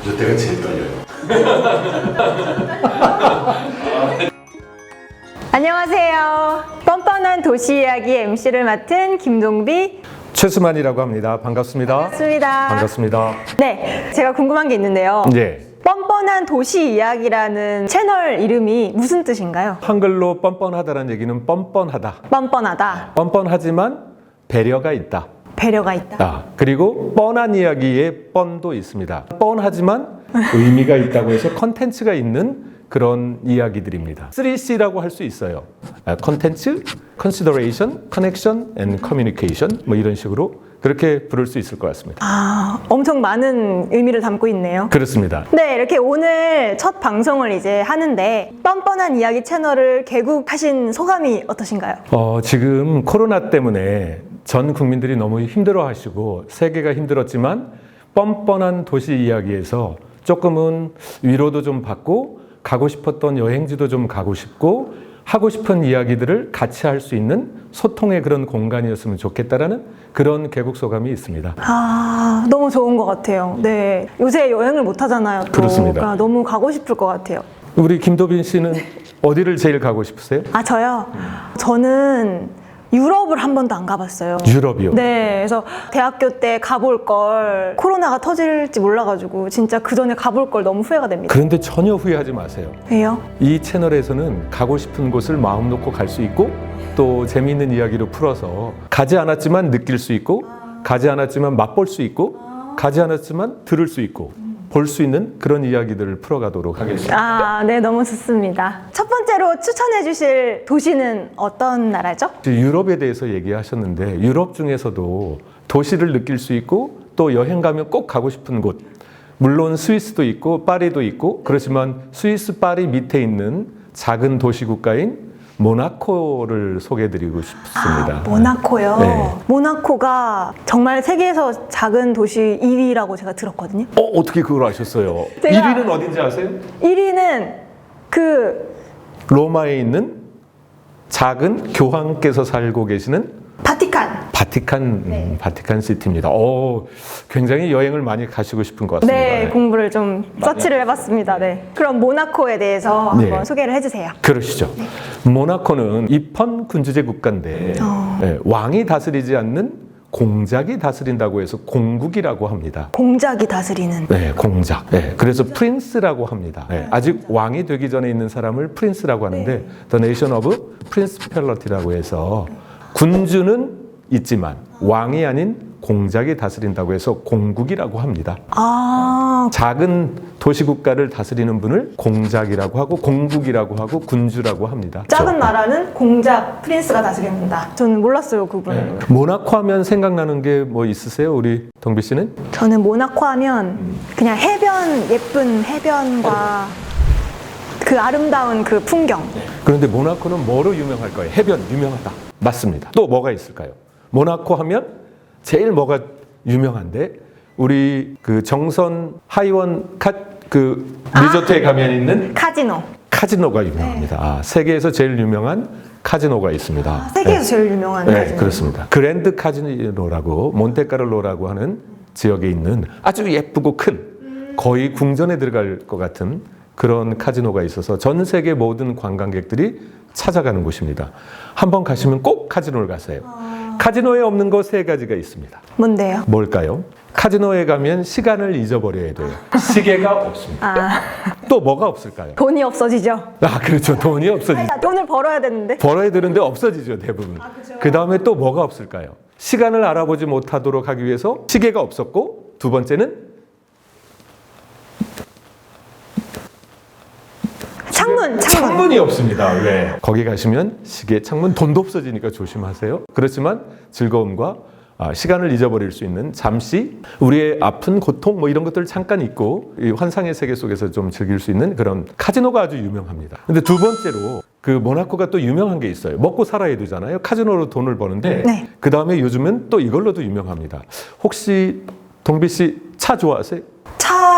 이때가 제일 떨려요. 안녕하세요. 뻔뻔한 도시 이야기 MC를 맡은 김동비 최수만이라고 합니다. 반갑습니다. 반갑습니다. 반갑습니다. 네, 제가 궁금한 게 있는데요. 예. 뻔뻔한 도시 이야기라는 채널 이름이 무슨 뜻인가요? 한글로 뻔뻔하다라는 얘기는 뻔뻔하다. 뻔뻔하다, 뻔뻔하지만 배려가 있다. 배려가 있다. 그리고 뻔한 이야기에 뻔도 있습니다. 뻔하지만 의미가 있다고 해서 컨텐츠가 있는 그런 이야기들입니다. 3C라고 할 수 있어요. 컨텐츠, consideration, connection, and communication 뭐 이런 식으로 그렇게 부를 수 있을 것 같습니다. 엄청 많은 의미를 담고 있네요. 그렇습니다. 네, 이렇게 오늘 첫 방송을 이제 하는데 뻔뻔한 이야기 채널을 개국하신 소감이 어떠신가요? 지금 코로나 때문에 전 국민들이 너무 힘들어하시고 세계가 힘들었지만 뻔뻔한 도시 이야기에서 조금은 위로도 좀 받고 가고 싶었던 여행지도 좀 가고 싶고 하고 싶은 이야기들을 같이 할 수 있는 소통의 그런 공간이었으면 좋겠다라는 그런 개국 소감이 있습니다. 너무 좋은 것 같아요. 네, 요새 여행을 못 하잖아요. 또. 그렇습니다. 그러니까 너무 가고 싶을 것 같아요. 우리 김도빈 씨는 어디를 제일 가고 싶으세요? 저요? 저는 유럽을 한 번도 안 가봤어요. 유럽이요? 네, 그래서 대학교 때 가볼 걸 코로나가 터질지 몰라가지고 진짜 그 전에 가볼 걸 너무 후회가 됩니다. 그런데 전혀 후회하지 마세요. 왜요? 이 채널에서는 가고 싶은 곳을 마음 놓고 갈 수 있고 또 재미있는 이야기로 풀어서 가지 않았지만 느낄 수 있고 가지 않았지만 맛볼 수 있고 가지 않았지만 들을 수 있고 볼 수 있는 그런 이야기들을 풀어가도록 하겠습니다. 네, 너무 좋습니다. 첫 번째로 추천해 주실 도시는 어떤 나라죠? 유럽에 대해서 얘기하셨는데 유럽 중에서도 도시를 느낄 수 있고 또 여행 가면 꼭 가고 싶은 곳, 물론 스위스도 있고 파리도 있고 그렇지만 스위스 파리 밑에 있는 작은 도시 국가인 모나코를 소개해드리고 싶습니다. 모나코요? 네. 모나코가 정말 세계에서 작은 도시 2위라고 제가 들었거든요. 어떻게 그걸 아셨어요? 제가- 1위는 어딘지 아세요? 1위는 로마에 있는 작은 교황께서 살고 계시는 바티칸 시티입니다. 굉장히 여행을 많이 가시고 싶은 것 같습니다. 네, 공부를 좀 서치를 해봤습니다. 네. 그럼 모나코에 대해서 네. 한번 소개를 해주세요. 그러시죠. 모나코는 입헌 군주제 국가인데 왕이 다스리지 않는 공작이 다스린다고 해서 공국이라고 합니다. 공작이 다스리는. 네, 공작. 네, 그래서 프린스라고 합니다. 네, 아직 왕이 되기 전에 있는 사람을 프린스라고 하는데 The Nation of Principality라고 해서 군주는 있지만 왕이 아닌 공작이 다스린다고 해서 공국이라고 합니다. 작은 도시 국가를 다스리는 분을 공작이라고 하고 공국이라고 하고 군주라고 합니다. 작은 나라는 공작 프린스가 다스린다. 저는 몰랐어요, 그분. 모나코 하면 생각나는 게 뭐 있으세요? 우리 동비 씨는? 저는 모나코 하면 그냥 예쁜 해변과 그 아름다운 그 풍경. 그런데 모나코는 뭐로 유명할까요? 해변 유명하다. 맞습니다. 또 뭐가 있을까요? 모나코 하면 제일 뭐가 유명한데 우리 그 정선 하이원 리조트에 가면 있는 카지노가 유명합니다. 세계에서 제일 유명한 카지노가 있습니다. 세계에서 제일 유명한 카지노. 그렇습니다. 그랜드 카지노라고 몬테카를로라고 하는 지역에 있는 아주 예쁘고 큰 거의 궁전에 들어갈 것 같은 그런 카지노가 있어서 전 세계 모든 관광객들이 찾아가는 곳입니다. 한번 가시면 꼭 카지노를 가세요. 카지노에 없는 거 3가지가 있습니다. 뭔데요? 뭘까요? 카지노에 가면 시간을 잊어버려야 돼요. 시계가 없습니다. 또 뭐가 없을까요? 돈이 없어지죠. 그렇죠. 돈이 없어지죠. 돈을 벌어야 되는데. 벌어야 되는데 없어지죠, 대부분. 그 다음에 또 뭐가 없을까요? 시간을 알아보지 못하도록 하기 위해서 시계가 없었고, 두 번째는 창문이 없습니다. 왜? 거기 가시면 시계, 창문, 돈도 없어지니까 조심하세요. 그렇지만 즐거움과 시간을 잊어버릴 수 있는 잠시 우리의 아픈 고통 뭐 이런 것들을 잠깐 잊고 이 환상의 세계 속에서 좀 즐길 수 있는 그런 카지노가 아주 유명합니다. 근데 두 번째로 그 모나코가 또 유명한 게 있어요. 먹고 살아야 되잖아요. 카지노로 돈을 버는데 네. 그 다음에 요즘은 또 이걸로도 유명합니다. 혹시 동비 씨 차 좋아하세요?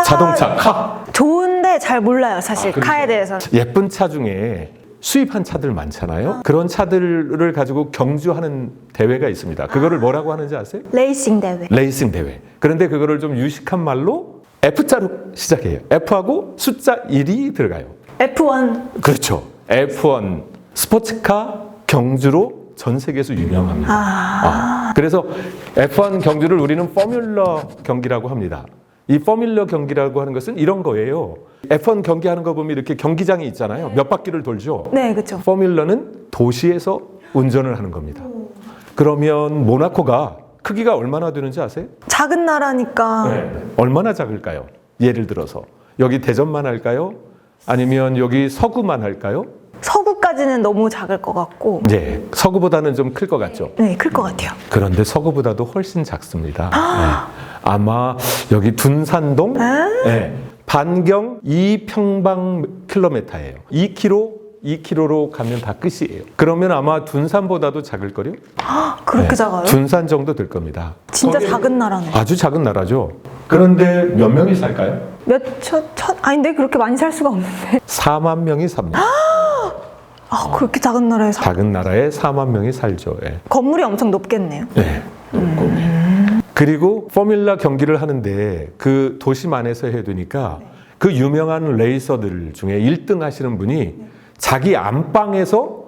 자동차, 카. 좋은데 잘 몰라요, 사실 카에 대해서. 예쁜 차 중에 수입한 차들 많잖아요. 그런 차들을 가지고 경주하는 대회가 있습니다. 그거를 뭐라고 하는지 아세요? 레이싱 대회. 레이싱 대회. 그런데 그거를 좀 유식한 말로 F자로 시작해요. F하고 숫자 1이 들어가요. F1. 그렇죠. F1 스포츠카 경주로 전 세계에서 유명합니다. 그래서 F1 경주를 우리는 포뮬러 경기라고 합니다. 이 포뮬러 경기라고 하는 것은 이런 거예요. F1 경기하는 거 보면 이렇게 경기장이 있잖아요. 몇 바퀴를 돌죠. 네, 그렇죠. 포뮬러는 도시에서 운전을 하는 겁니다. 그러면 모나코가 크기가 얼마나 되는지 아세요? 작은 나라니까. 네. 얼마나 작을까요? 예를 들어서 여기 대전만 할까요? 아니면 여기 서구만 할까요? 서구까지는 너무 작을 것 같고. 네, 서구보다는 좀 클 것 같죠. 네, 클 것 같아요. 그런데 서구보다도 훨씬 작습니다. 네. 아마 여기 둔산동 네. 반경 2평방킬로미터예요. 2km로 가면 다 끝이에요. 그러면 아마 둔산보다도 작을걸요? 그렇게 네. 작아요? 둔산 정도 될 겁니다. 진짜 작은 나라네. 아주 작은 나라죠. 그런데 몇 명이 살까요? 아닌데 그렇게 많이 살 수가 없는데. 4만 명이 삽니다. 그렇게 작은 나라에서. 작은 나라에 4만 명이 살죠. 예. 건물이 엄청 높겠네요. 네. 그리고 포뮬라 경기를 하는데 그 도심 안에서 해야 되니까 그 유명한 레이서들 중에 1등 하시는 분이 자기 안방에서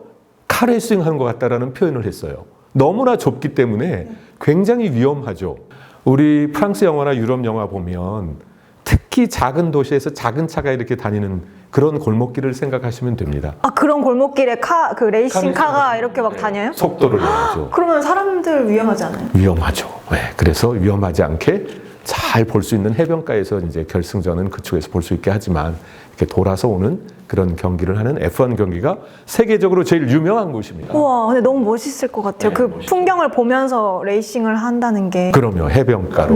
카레이싱 하는 것 같다라는 표현을 했어요. 너무나 좁기 때문에 굉장히 위험하죠. 우리 프랑스 영화나 유럽 영화 보면 특히 작은 도시에서 작은 차가 이렇게 다니는 그런 골목길을 생각하시면 됩니다. 그런 골목길에 레이싱 카가 이렇게 막 다녀요? 속도를 내야죠. 그러면 사람들 위험하지 않아요? 위험하죠. 네, 그래서 위험하지 않게 잘 볼 수 있는 해변가에서 이제 결승전은 그쪽에서 볼 수 있게 하지만 이렇게 돌아서 오는 그런 경기를 하는 F1 경기가 세계적으로 제일 유명한 곳입니다. 우와, 근데 너무 멋있을 것 같아요. 네, 그 멋있어요. 풍경을 보면서 레이싱을 한다는 게. 그럼요. 해변가로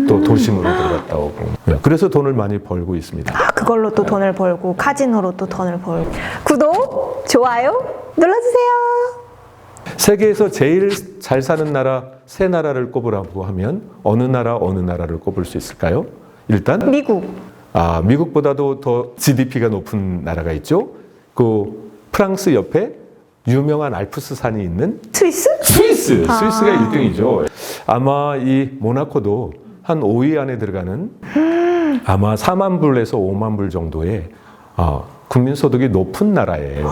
또 도심으로 들어갔다 오고. 네, 그래서 돈을 많이 벌고 있습니다. 그걸로 또 돈을 벌고 카지노로 또 돈을 벌고. 구독, 좋아요 눌러주세요. 세계에서 제일 잘 사는 나라 세 나라를 꼽으라고 하면 어느 나라를 꼽을 수 있을까요? 일단 미국. 미국보다도 더 GDP가 높은 나라가 있죠. 그 프랑스 옆에 유명한 알프스 산이 있는 스위스가 1등이죠. 아마 이 모나코도 한 5위 안에 들어가는 아마 4만 불에서 5만 불 정도의 국민소득이 높은 나라예요.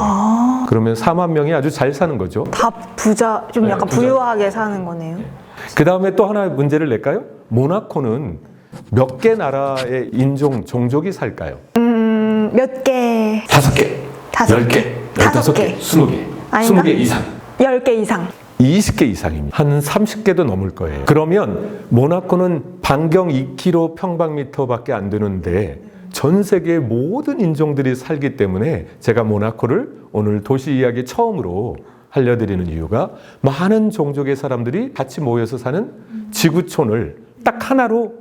그러면 4만 명이 아주 잘 사는 거죠. 다 부자, 좀 약간 부자. 부유하게 사는 거네요. 그 다음에 또 하나 문제를 낼까요? 모나코는 몇 개 나라의 종족이 살까요? 몇 개? 5개, 10개, 15개, 20개, 아닌가? 20개 이상. 10개 이상. 20개 이상입니다. 한 30개도 넘을 거예요. 그러면 모나코는 반경 2km 평방미터밖에 안 되는데 전 세계의 모든 인종들이 살기 때문에 제가 모나코를 오늘 도시 이야기 처음으로 알려드리는 이유가 많은 종족의 사람들이 같이 모여서 사는 지구촌을 딱 하나로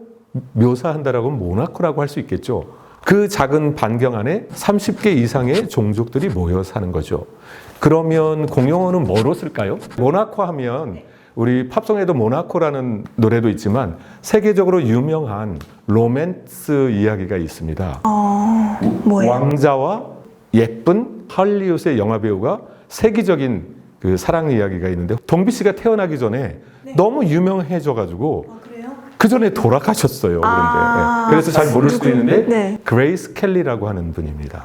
묘사한다라고 하면 모나코라고 할 수 있겠죠. 그 작은 반경 안에 30개 이상의 종족들이 모여 사는 거죠. 그러면 공용어는 뭐로 쓸까요? 모나코 하면 우리 팝송에도 모나코라는 노래도 있지만 세계적으로 유명한 로맨스 이야기가 있습니다. 뭐예요? 왕자와 예쁜 할리우드의 영화 배우가 세계적인 그 사랑 이야기가 있는데 동비 씨가 태어나기 전에 너무 유명해져가지고 그 전에 돌아가셨어요. 그런데 그래서 잘 모를 수도 있는데 네. 그레이스 켈리라고 하는 분입니다.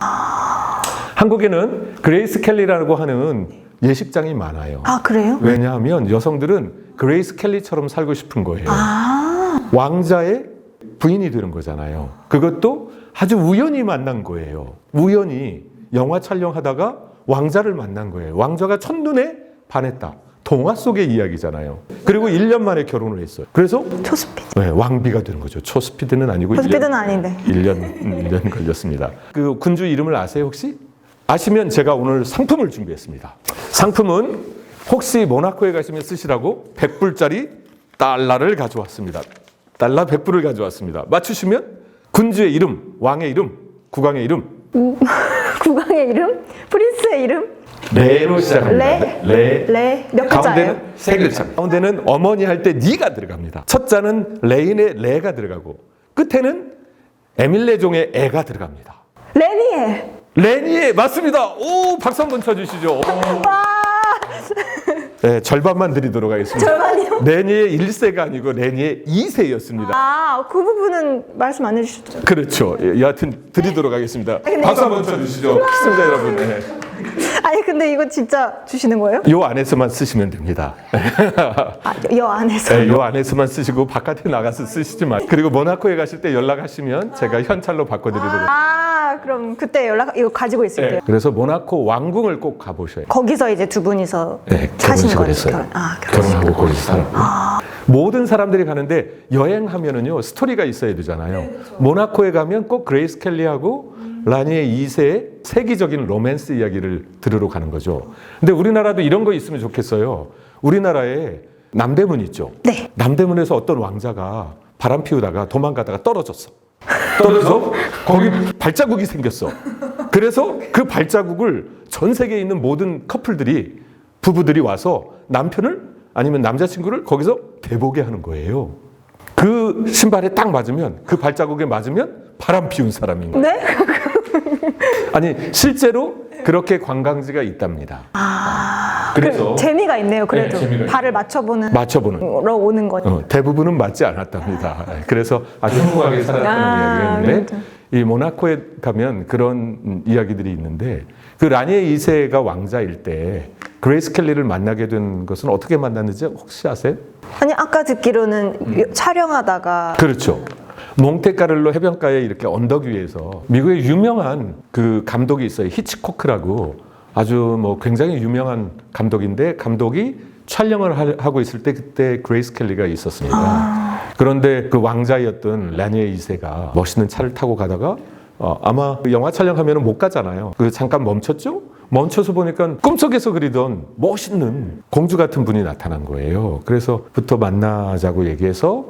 한국에는 그레이스 켈리라고 하는 예식장이 많아요. 그래요? 왜냐하면 여성들은 그레이스 켈리처럼 살고 싶은 거예요. 왕자의 부인이 되는 거잖아요. 그것도 아주 우연히 만난 거예요. 우연히 영화 촬영하다가 왕자를 만난 거예요. 왕자가 첫눈에 반했다. 동화 속의 이야기잖아요. 그리고 1년 만에 결혼을 했어요. 그래서 초스피드. 네, 왕비가 되는 거죠. 초스피드는 아니고 초스피드는 아닌데. 1년 걸렸습니다. 그 군주 이름을 아세요 혹시? 아시면 제가 오늘 상품을 준비했습니다. 상품은 혹시 모나코에 가시면 쓰시라고 100불짜리 달러를 가져왔습니다. 달러 100불을 가져왔습니다. 맞추시면 군주의 이름, 왕의 이름, 국왕의 이름. 국왕의 이름? 프린스의 이름? 레로 시작합니다. 레. 몇 글자예요? 가운데는 세 글자. 가운데는 어머니 할 때 니가 들어갑니다. 첫 자는 레인의 레가 들어가고 끝에는 에밀레종의 애가 들어갑니다. 레니에 맞습니다. 오, 박수 한번 쳐주시죠. 와, 네, 절반만 드리도록 하겠습니다. 절반이요? 레니의 1세가 아니고 레니의 2세였습니다. 아, 그 부분은 말씀 안 해주셨죠? 그렇죠. 예, 여하튼 드리도록 하겠습니다. 근데 박수 한번 쳐주시죠. 시청자 여러분. 네. 아니, 근데 이거 진짜 주시는 거예요? 요 안에서만 쓰시면 됩니다. 아, 여 안에서. 네, 요 안에서만 쓰시고 바깥에 나가서 쓰시지 마. 그리고 모나코에 가실 때 연락하시면 제가 현찰로 바꿔드리도록. 아, 그럼 그때 이거 가지고 있을게요. 네, 그래서 모나코 왕궁을 꼭 가보셔야 돼요. 거기서 이제 두 분이서 네, 사신 거예요? 했어요. 결혼. 결혼하고 거기서 살았고. 모든 사람들이 가는데 여행하면은요 스토리가 있어야 되잖아요. 모나코에 가면 꼭 그레이스 켈리하고 라니의 2세의 세기적인 로맨스 이야기를 들으러 가는 거죠. 근데 우리나라도 이런 거 있으면 좋겠어요. 우리나라에 남대문 있죠. 네. 남대문에서 어떤 왕자가 바람 피우다가 도망가다가 떨어졌어. 떨어져서 거기 발자국이 생겼어. 그래서 그 발자국을 전 세계에 있는 모든 커플들이 부부들이 와서 남편을 아니면 남자친구를 거기서 대보게 하는 거예요. 그 신발에 딱 맞으면 그 발자국에 맞으면 바람 피운 사람인 거예요. 네? 아니 실제로 그렇게 관광지가 있답니다. 그래서 재미가 있네요. 그래도 네, 재미가 발을 맞춰보는 맞춰보는 오는 거죠. 대부분은 맞지 않았답니다. 그래서 아주 행복하게 살았다는 이야기였는데 이 모나코에 가면 그런 이야기들이 있는데 그 라니의 2세가 왕자일 때 그레이스 켈리를 만나게 된 것은 어떻게 만났는지 혹시 아세요? 아니, 아까 듣기로는 촬영하다가 그렇죠. 몽테카를로 해변가에 이렇게 언덕 위에서 미국의 유명한 그 감독이 있어요. 히치코크라고 아주 뭐 굉장히 유명한 감독인데 감독이 촬영을 하고 있을 때 그때 그레이스 켈리가 있었습니다. 그런데 그 왕자였던 라니의 2세가 멋있는 차를 타고 가다가 아마 영화 촬영하면 못 가잖아요. 그 잠깐 멈췄죠? 멈춰서 보니까 꿈속에서 그리던 멋있는 공주 같은 분이 나타난 거예요. 그래서부터 만나자고 얘기해서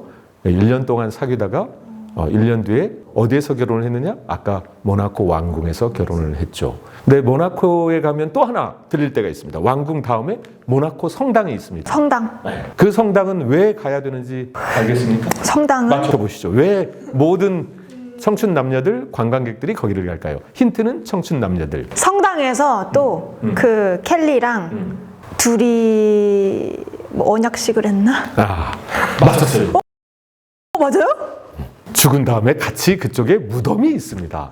1년 동안 사귀다가 1년 뒤에 어디에서 결혼을 했느냐? 아까 모나코 왕궁에서 결혼을 했죠. 근데 모나코에 가면 또 하나 들릴 때가 있습니다. 왕궁 다음에 모나코 성당이 있습니다. 성당. 그 성당은 왜 가야 되는지 알겠습니까? 성당은 맞춰보시죠. 왜 모든 청춘 남녀들, 관광객들이 거기를 갈까요? 힌트는 청춘 남녀들. 성당에서 또 그 켈리랑 둘이 뭐 언약식을 했나? 맞췄어요. 맞아요? 죽은 다음에 같이 그쪽에 무덤이 있습니다.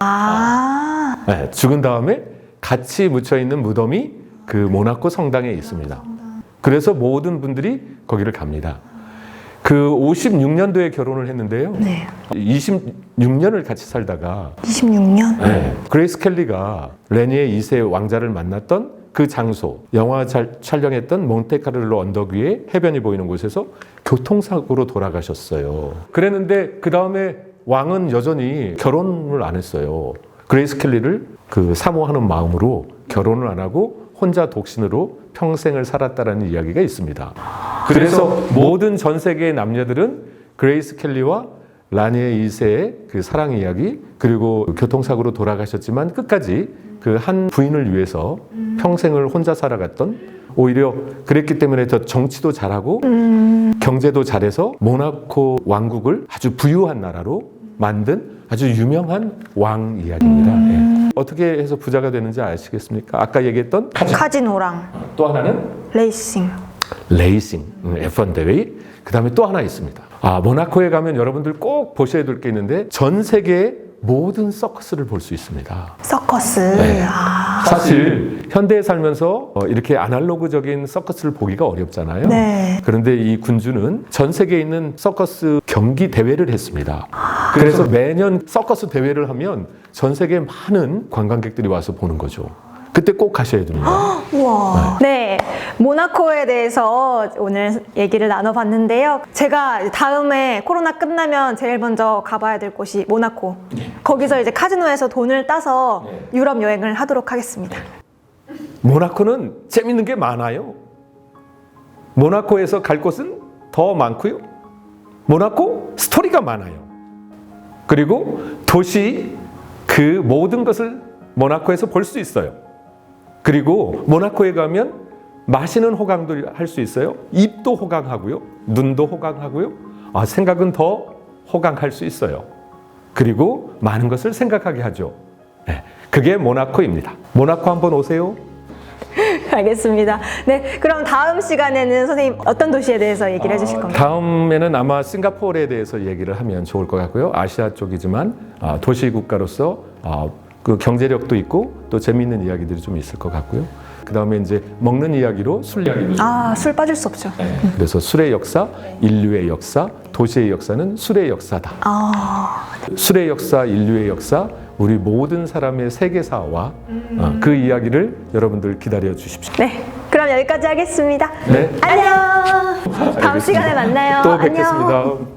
네, 죽은 다음에 같이 묻혀 있는 무덤이 그 모나코 성당에 있습니다. 그래서 모든 분들이 거기를 갑니다. 그 56년도에 결혼을 했는데요. 네. 26년을 같이 살다가 26년? 네, 그레이스 켈리가 레니의 2세 왕자를 만났던 그 장소, 영화 촬영했던 몬테카를로 언덕 위에 해변이 보이는 곳에서 교통사고로 돌아가셨어요. 그랬는데 그 다음에 왕은 여전히 결혼을 안 했어요. 그레이스 켈리를 그 사모하는 마음으로 결혼을 안 하고 혼자 독신으로 평생을 살았다라는 이야기가 있습니다. 그래서 모든 전 세계의 남녀들은 그레이스 켈리와 라니의 2세의 그 사랑 이야기 그리고 교통사고로 돌아가셨지만 끝까지 그 한 부인을 위해서 평생을 혼자 살아갔던 오히려 그랬기 때문에 더 정치도 잘하고 경제도 잘해서 모나코 왕국을 아주 부유한 나라로 만든 아주 유명한 왕 이야기입니다. 예. 어떻게 해서 부자가 되는지 아시겠습니까? 아까 얘기했던 카지노랑 또 하나는 레이싱. F1 대회. 그 다음에 또 하나 있습니다. 모나코에 가면 여러분들 꼭 보셔야 될 게 있는데 전 세계의 모든 서커스를 볼 수 있습니다. 서커스. 네. 사실 현대에 살면서 이렇게 아날로그적인 서커스를 보기가 어렵잖아요. 네. 그런데 이 군주는 전 세계에 있는 서커스 경기 대회를 했습니다. 그래서 매년 서커스 대회를 하면 전 세계 많은 관광객들이 와서 보는 거죠. 그때 꼭 가셔야 됩니다. 우와. 네, 모나코에 대해서 오늘 얘기를 나눠봤는데요. 제가 다음에 코로나 끝나면 제일 먼저 가봐야 될 곳이 모나코. 거기서 이제 카지노에서 돈을 따서 유럽 여행을 하도록 하겠습니다. 모나코는 재밌는 게 많아요. 모나코에서 갈 곳은 더 많고요. 모나코 스토리가 많아요. 그리고 도시 그 모든 것을 모나코에서 볼 수 있어요. 그리고 모나코에 가면 마시는 호강도 할 수 있어요. 입도 호강하고요. 눈도 호강하고요. 생각은 더 호강할 수 있어요. 그리고 많은 것을 생각하게 하죠. 네, 그게 모나코입니다. 모나코 한번 오세요. 알겠습니다. 네, 그럼 다음 시간에는 선생님 어떤 도시에 대해서 얘기를 해주실 겁니다. 다음에는 아마 싱가포르에 대해서 얘기를 하면 좋을 것 같고요. 아시아 쪽이지만 도시 국가로서 그 경제력도 있고 또 재미있는 이야기들이 좀 있을 것 같고요. 그 다음에 이제 먹는 이야기로 술 이야기도 좀. 술 빠질 수 없죠. 네. 그래서 술의 역사, 인류의 역사, 도시의 역사는 술의 역사다. 술의 역사, 인류의 역사, 우리 모든 사람의 세계사와 그 이야기를 여러분들 기다려 주십시오. 네, 그럼 여기까지 하겠습니다. 네. 안녕. 다음 시간에 만나요. 또 안녕. 뵙겠습니다.